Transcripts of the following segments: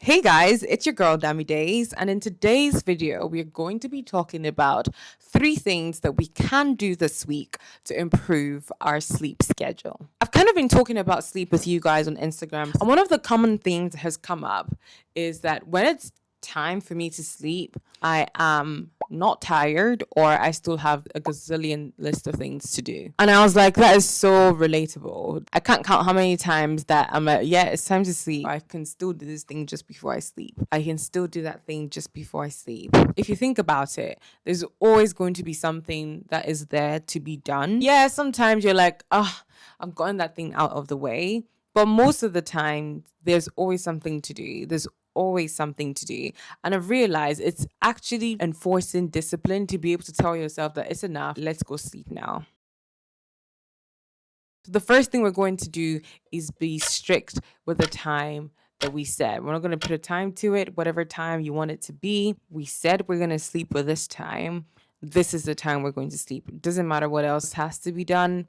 Hey guys, it's your girl Dammy Days, and in today's video, we're going to be talking about 3 things that we can do this week to improve our sleep schedule. I've kind of been talking about sleep with you guys on Instagram, and one of the common things that has come up is that when it's time for me to sleep, I am not tired or I still have a gazillion list of things to do. And I was like, that is so relatable. I can't count how many times that I'm like, yeah, it's time to sleep. I can still do this thing just before I sleep. I can still do that thing just before I sleep. If you think about it, there's always going to be something that is there to be done. Yeah, sometimes you're like, I've gotten that thing out of the way. But most of the time, there's always something to do. There's always something to do. And I've realized it's actually enforcing discipline to be able to tell yourself that it's enough. Let's go sleep now. So the first thing we're going to do is be strict with the time that we said. We're not going to put a time to it, whatever time you want it to be. We said we're going to sleep with this time. This is the time we're going to sleep. It doesn't matter what else has to be done.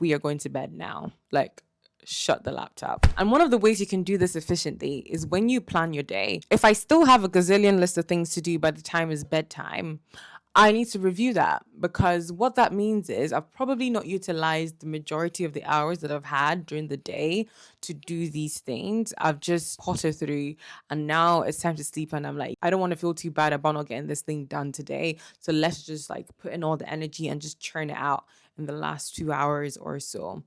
We are going to bed now. Like, shut the laptop. And one of the ways you can do this efficiently is when you plan your day. If I still have a gazillion list of things to do by the time it's bedtime, I need to review that, because what that means is I've probably not utilized the majority of the hours that I've had during the day to do these things. I've just pottered through and now it's time to sleep, and I'm like, I don't want to feel too bad about not getting this thing done today. So let's just like put in all the energy and just churn it out in the last 2 hours or so.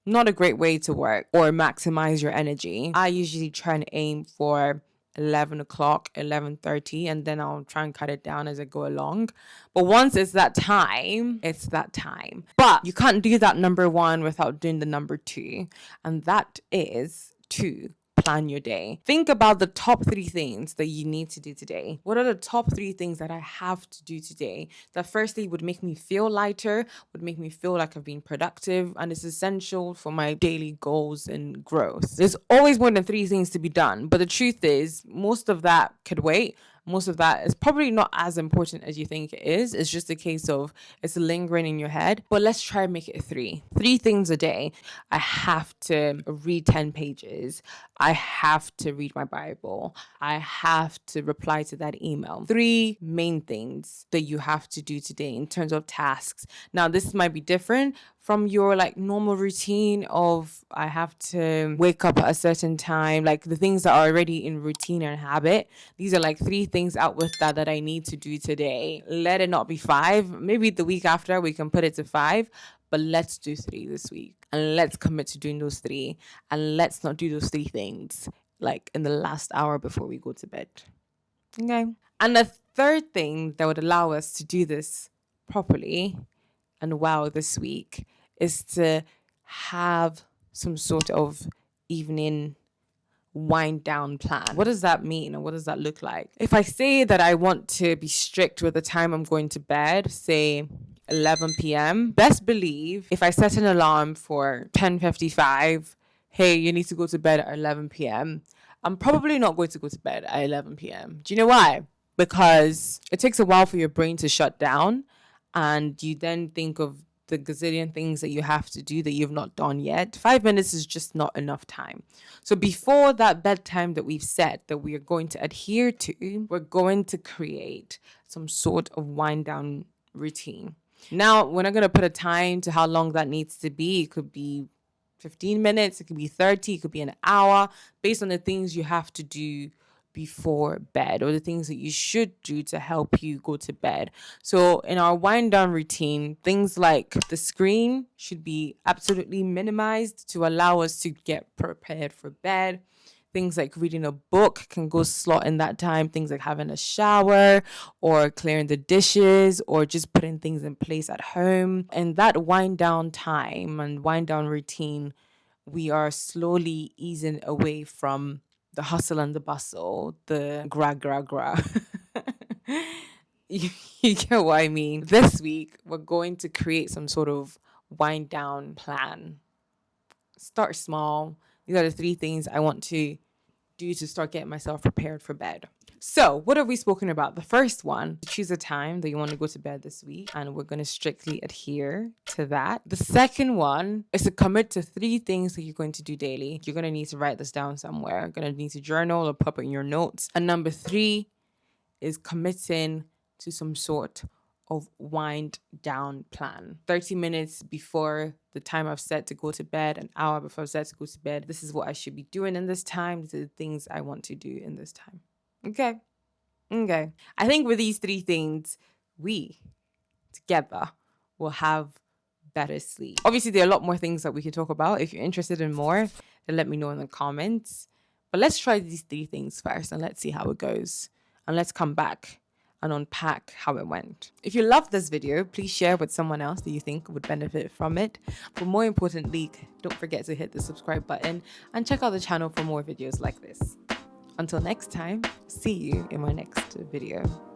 Not a great way to work or maximize your energy. I usually try and aim for 11 o'clock, 11:30, and then I'll try and cut it down as I go along. But once it's that time, it's that time. But you can't do that number 1 without doing the number 2, and that is to plan your day. Think about the top 3 things that you need to do today. What are the top 3 things that I have to do today that firstly would make me feel lighter, would make me feel like I've been productive, and is essential for my daily goals and growth? There's always more than 3 things to be done, but the truth is most of that could wait. Most of that is probably not as important as you think it is. It's just a case of it's lingering in your head. But let's try and make it 3. 3 things a day. I have to read 10 pages. I have to read my Bible. I have to reply to that email. 3 main things that you have to do today in terms of tasks. Now, this might be different from your like normal routine of I have to wake up at a certain time, like the things that are already in routine and habit. These are like 3 things out with that I need to do today. Let it not be 5. Maybe the week after we can put it to 5, but let's do 3 this week. And let's commit to doing those 3. And let's not do those 3 things like in the last hour before we go to bed. Okay. And the third thing that would allow us to do this properly and well this week is to have some sort of evening wind down plan. What does that mean and what does that look like? If I say that I want to be strict with the time I'm going to bed, say 11 p.m., best believe if I set an alarm for 10:55, hey, you need to go to bed at 11 p.m., I'm probably not going to go to bed at 11 p.m. Do you know why? Because it takes a while for your brain to shut down, and you then think of the gazillion things that you have to do that you've not done yet. 5 minutes is just not enough time. So before that bedtime that we've set that we are going to adhere to, we're going to create some sort of wind down routine. Now, we're not going to put a time to how long that needs to be. It could be 15 minutes, it could be 30, it could be an hour, based on the things you have to do before bed or the things that you should do to help you go to bed. So in our wind down routine, things like the screen should be absolutely minimized to allow us to get prepared for bed. Things like reading a book can go slot in that time. Things like having a shower or clearing the dishes or just putting things in place at home. And that wind down time and wind down routine, we are slowly easing away from the hustle and the bustle, the gra. You get what I mean? This week, we're going to create some sort of wind down plan. Start small. These are the 3 things I want to do to start getting myself prepared for bed. So what have we spoken about? The first one, choose a time that you want to go to bed this week, and we're going to strictly adhere to that. The second one is to commit to 3 things that you're going to do daily. You're going to need to write this down somewhere. You're going to need to journal or put it in your notes. And number 3 is committing to some sort of wind down plan. 30 minutes before the time I've set to go to bed, an hour before I've set to go to bed, this is what I should be doing in this time. These are the things I want to do in this time. Okay. I think with these 3 things, we together will have better sleep. Obviously, there are a lot more things that we can talk about. If you're interested in more, then let me know in the comments. But let's try these 3 things first and let's see how it goes. And let's come back and unpack how it went. If you love this video, please share with someone else that you think would benefit from it. But more importantly, don't forget to hit the subscribe button and check out the channel for more videos like this. Until next time, see you in my next video.